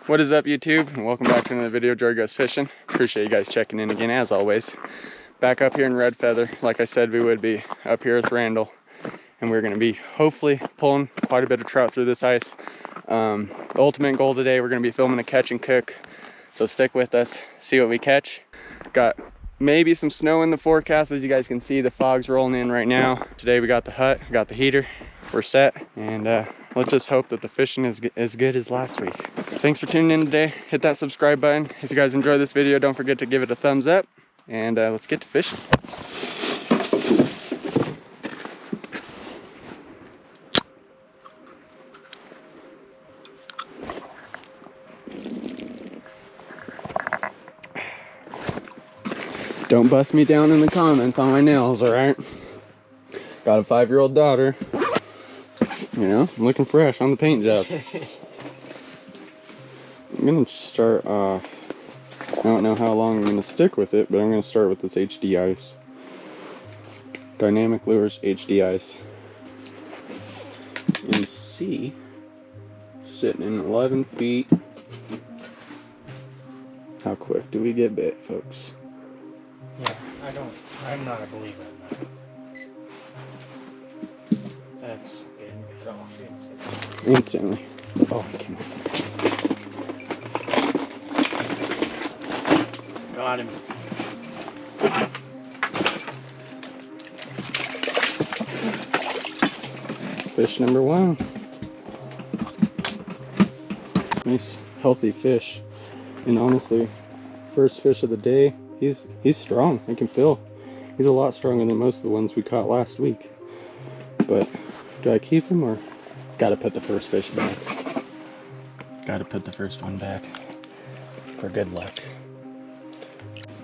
What is up, YouTube? And welcome back to another video. Jory Goes Fishing. Appreciate you guys checking in again, as always. Back up here in Red Feather, like I said we would be, up here with Randall. And we're going to be hopefully pulling quite a bit of trout through this ice. The ultimate goal today, we're going to be filming a catch and cook. So stick with us, see what we catch. Got maybe some snow in the forecast. As you guys can see, the fog's rolling in right now. Today we got the hut, got the heater, we're set, and let's just hope that the fishing is as good as last week. Thanks for tuning in today. Hit that subscribe button. If you guys enjoy this video, don't forget to give it a thumbs up, and let's get to fishing. Don't bust me down in the comments on my nails, all right? Got a 5-year-old daughter. You know, I'm looking fresh on the paint job. I'm gonna start off, I don't know how long I'm gonna stick with it, but I'm gonna start with this HD ice. Dynamic Lures HD ice. In C, sitting in 11 feet. How quick do we get bit, folks? Yeah, I'm not a believer in that. That's getting cut off instantly. Oh, I can't. Got him. Fish number 1. Nice, healthy fish. And honestly, first fish of the day. He's strong. I can feel. He's a lot stronger than most of the ones we caught last week. But do I keep him or gotta put the first fish back? Gotta put the first one back for good luck.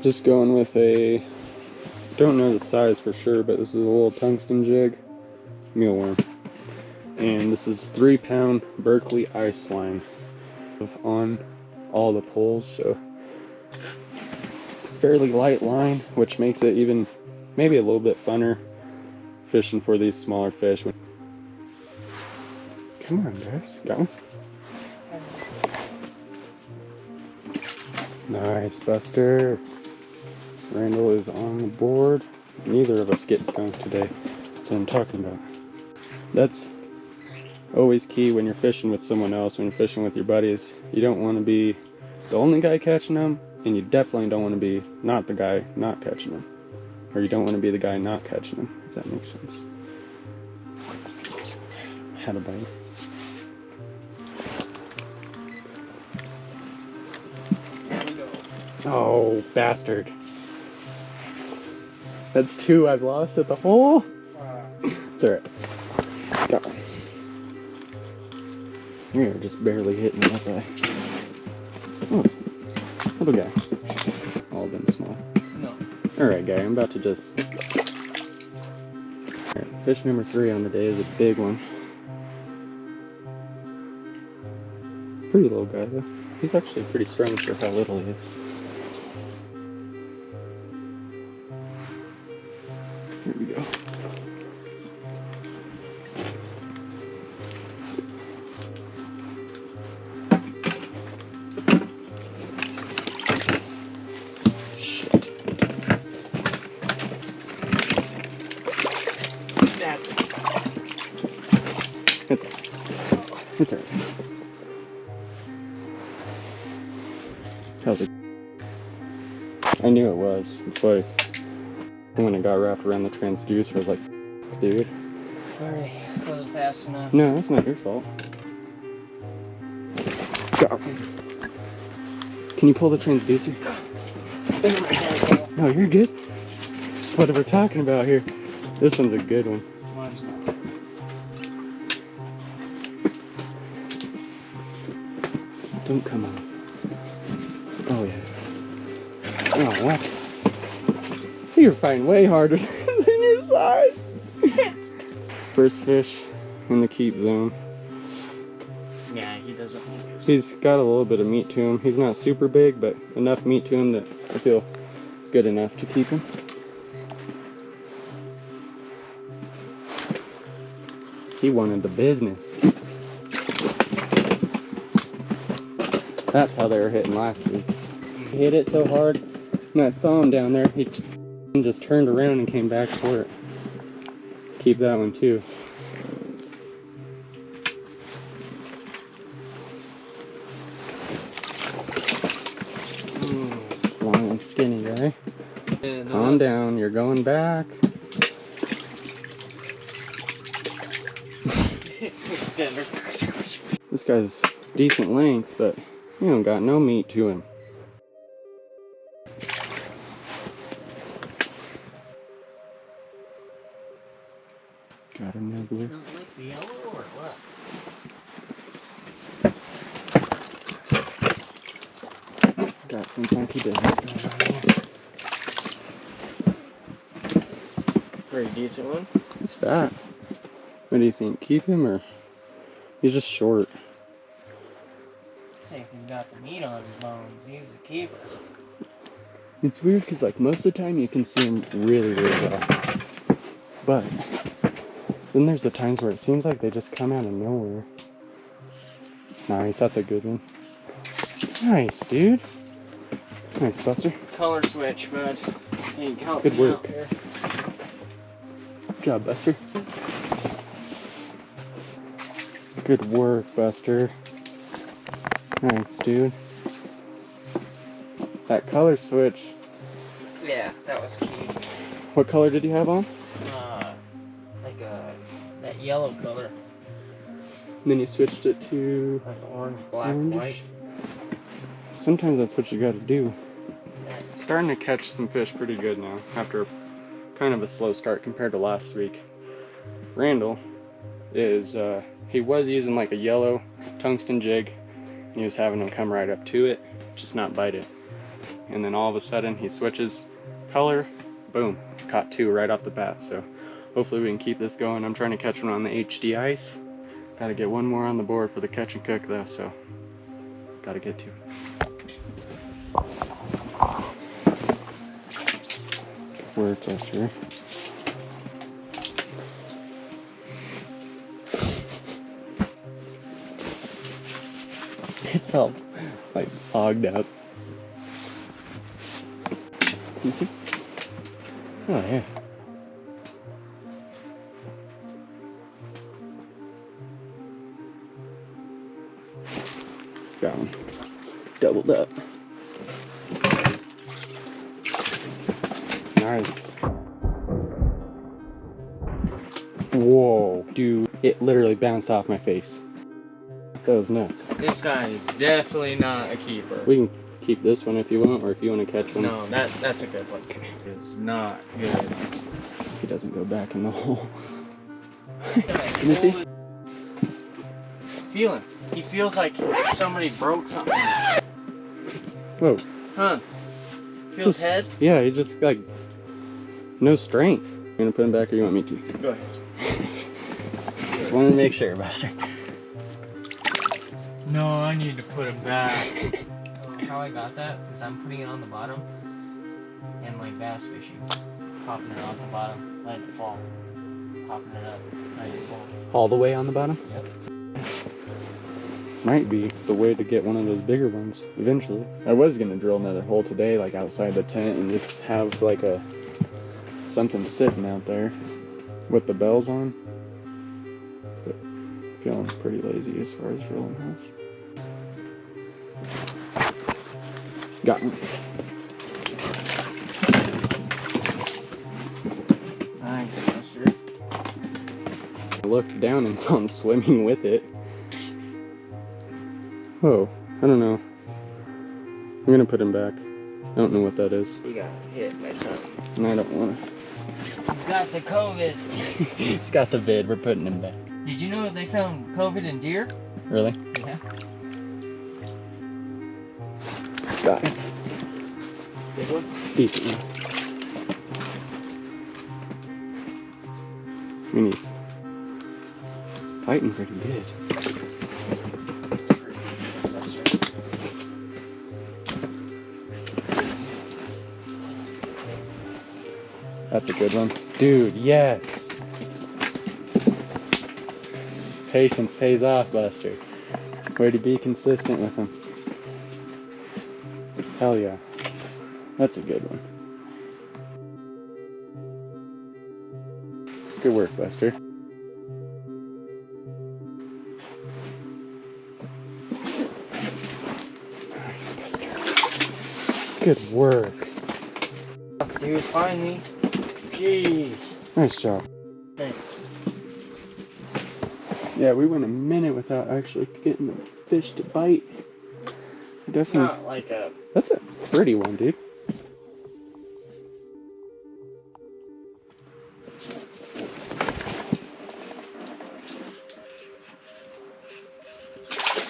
Just going with a, don't know the size for sure, but this is a little tungsten jig mealworm. And this is 3-pound Berkeley ice line on all the poles, so fairly light line, which makes it even maybe a little bit funner fishing for these smaller fish. Come on, guys, got one? Nice, Buster. Randall is on the board. Neither of us get skunked today. That's what I'm talking about. That's always key when you're fishing with someone else, when you're fishing with your buddies. You don't want to be the only guy catching them, and you definitely don't want to be not the guy not catching them. Or you don't want to be the guy not catching them, if that makes sense. Had a bite. Here we go. Oh, bastard. That's 2 I've lost at the hole. It's alright. Got one. We are just barely hitting that eye. Oh, little guy. All been small. No. Alright, guy, I'm about to just... Alright, fish number 3 on the day is a big one. Pretty little guy, though. He's actually pretty strong for how little he is. Here we go. It's alright. How's it? I knew it was. That's why when it got wrapped around the transducer, I was like, dude. Sorry, wasn't fast enough. No, that's not your fault. Go. Can you pull the transducer? No, you're good. This is what we're talking about here. This one's a good one. Don't come off. Oh yeah. Oh, what? You're fighting way harder than your size. First fish in the keep zone. Yeah, he doesn't need this. He's got a little bit of meat to him. He's not super big, but enough meat to him that I feel good enough to keep him. He wanted the business. That's how they were hitting last week. He hit it so hard, and I saw him down there. He just turned around and came back for it. Keep that one too. Long and skinny guy. Yeah, no. Calm down, you're going back. This guy's decent length, but he don't got no meat to him. Got a nibbler. Don't like the yellow or what? Got some funky business going on here. Pretty decent one. He's fat. What do you think? Keep him or he's just short? Say if he's got the meat on his bones, he's a keeper. It's weird because like most of the time you can see him really, really well. But then there's the times where it seems like they just come out of nowhere. Nice, that's a good one. Nice, dude. Nice, Buster. Color switch, bud. Ain't counting Good work. out here. Good job, Buster. Good work, Buster. Nice, dude. That color switch. Yeah, that was key. What color did you have on? Like that yellow color. And then you switched it to Like orange, black, orange. white. Sometimes that's what you gotta do. Starting to catch some fish pretty good now after kind of a slow start compared to last week. Randall is, he was using like a yellow tungsten jig. He was having them come right up to it, just not bite it. And then all of a sudden he switches color, boom, caught two right off the bat. So hopefully we can keep this going. I'm trying to catch one on the HD ice. Gotta get one more on the board for the catch and cook though, so gotta get to it. Good work, Buster. It's all like fogged up. You see? Oh yeah. Got one. Doubled up. Nice. Whoa, dude. It literally bounced off my face. That was nuts. This guy is definitely not a keeper. We can keep this one if you want, or if you want to catch one. No, that's a good one. It's not good. If he doesn't go back in the hole. Can you see? Feel him. He feels like somebody broke something. Whoa. Huh. Feels head? Yeah, he's just like no strength. You gonna put him back or you want me to? Go ahead. Just wanted to make sure, Buster. No, I need to put him back. How I got that is I'm putting it on the bottom and like bass fishing. Popping it off the bottom, letting it fall. Popping it up, letting it fall. All the way on the bottom? Yep. Might be the way to get one of those bigger ones eventually. I was gonna drill another hole today, like outside the tent, and just have like something sitting out there with the bells on. But feeling pretty lazy as far as drilling holes. Got one. Nice, Buster. I looked down and saw him swimming with it. Oh, I don't know. I'm gonna put him back. I don't know what that is. He got hit by something. And I don't wanna. He's got the COVID. He's got the vid, we're putting him back. Did you know they found COVID in deer? Really? Yeah. Got it. Big one? Decent one. I mean, he's fighting pretty good. That's a good one. Dude, yes! Patience pays off, Buster. Way to be consistent with him. Hell yeah. That's a good one. Good work, Buster. Nice, Buster. Good work. Dude, finally. Jeez. Nice job. Thanks. Yeah, we went a minute without actually getting the fish to bite. Definitely. Not like a... That's a pretty one, dude.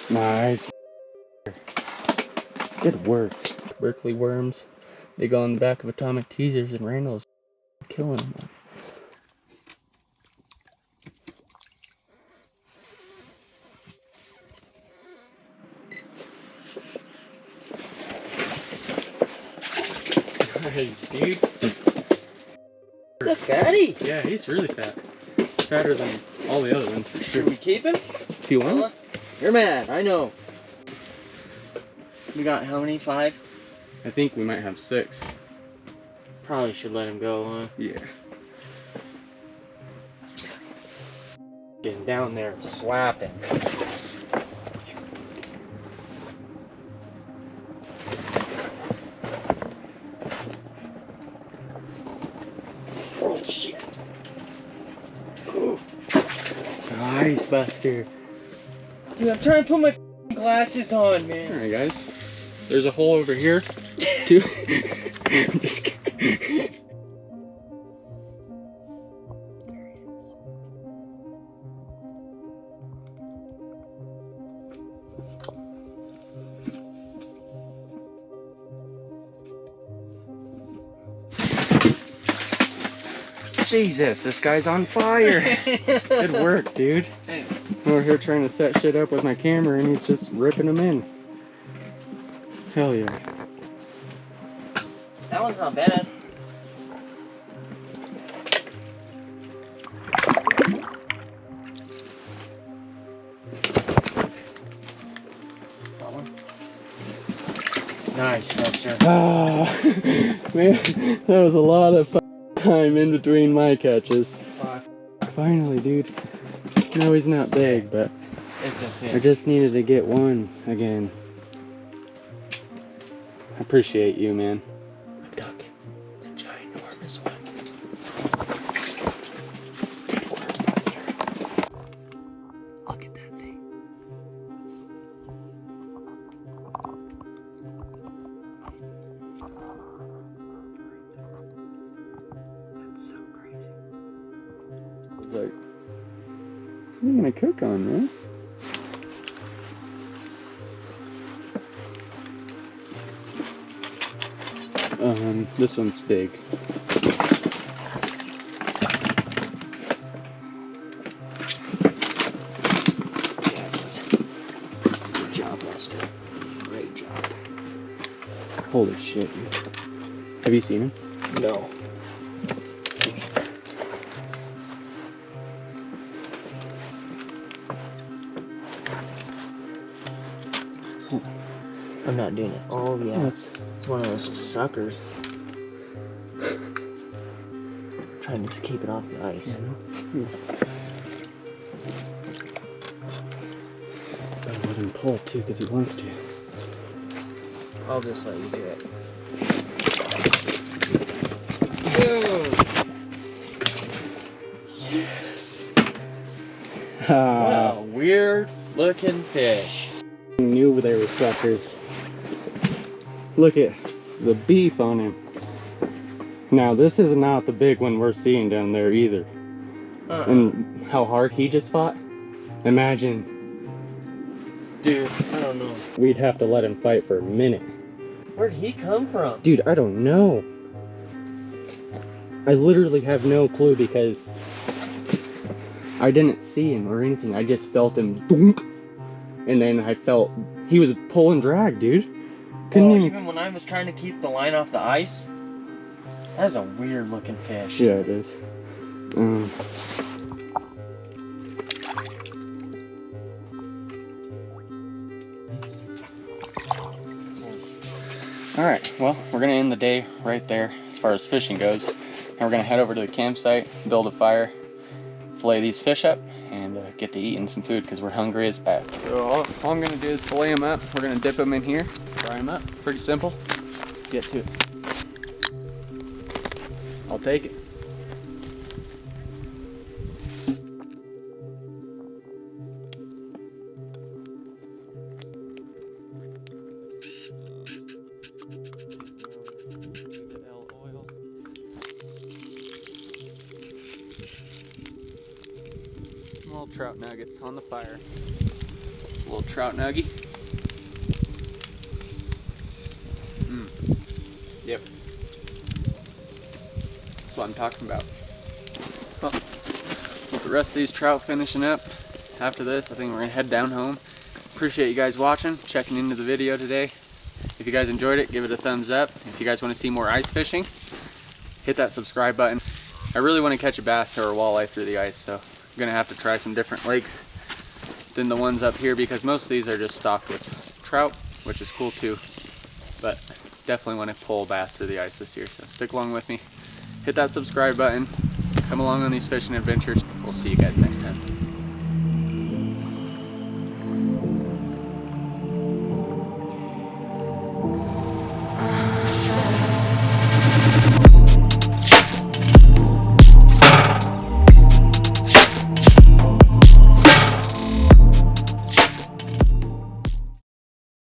Nice. Good work. Berkeley worms. They go on the back of atomic teasers and Randall's killing them. Nice, dude. It's a fatty. Yeah, he's really fat. Fatter than all the other ones for sure. Should we keep him? If you want. You're mad, I know. We got how many? 5? I think we might have 6. Probably should let him go, huh? Yeah. Getting down there, slapping. Oh shit. Ooh. Nice, Buster. Dude, I'm trying to put my glasses on, man. Alright, guys. There's a hole over here, too. Just kidding. Jesus, this guy's on fire. Good work, dude. Thanks. We're here trying to set shit up with my camera and he's just ripping them in. Hell yeah. That one's not bad. That one. Nice, Buster. Ah, man, that was a lot of time in between my catches. 5. Finally, dude. No, he's not big, but It's a I fish. just needed to get one again. I appreciate you, man. I'm talking the ginormous one. Good work, Buster. Look at that thing. That's so crazy. I was like, what are you gonna cook on, man? This one's big. Good job, Buster. Great job. Holy shit, dude. Have you seen him? No. I'm not doing it. Oh yeah, it's one of those suckers. Trying to keep it off the ice. Gotta let him pull too, because he wants to. I'll just let you do it. Yes. What a weird looking fish. I knew they were suckers. Look at the beef on him. Now this is not the big one we're seeing down there either. And how hard he just fought. Imagine. Dude, I don't know. We'd have to let him fight for a minute. Where'd he come from? Dude, I don't know. I literally have no clue because I didn't see him or anything. I just felt him thunk. And then I felt he was pull and drag, dude. Couldn't Even when I was trying to keep the line off the ice, that's a weird looking fish. Yeah, it is. All right, well, we're gonna end the day right there as far as fishing goes. And we're gonna head over to the campsite, build a fire, fillet these fish up, and get to eating some food because we're hungry as bats. So all I'm gonna do is fillet them up. We're gonna dip them in here, fry them up. Pretty simple. Let's get to it. I'll take it. Little trout nuggets on the fire. A little trout nugget. Yep. That's what I'm talking about. Well, with the rest of these trout finishing up, after this, I think we're gonna head down home. Appreciate you guys watching, checking into the video today. If you guys enjoyed it, give it a thumbs up. If you guys want to see more ice fishing, hit that subscribe button. I really want to catch a bass or a walleye through the ice, so I'm gonna have to try some different lakes than the ones up here because most of these are just stocked with trout, which is cool too. But definitely want to pull bass through the ice this year, so stick along with me. Hit that subscribe button. Come along on these fishing adventures. We'll see you guys next time.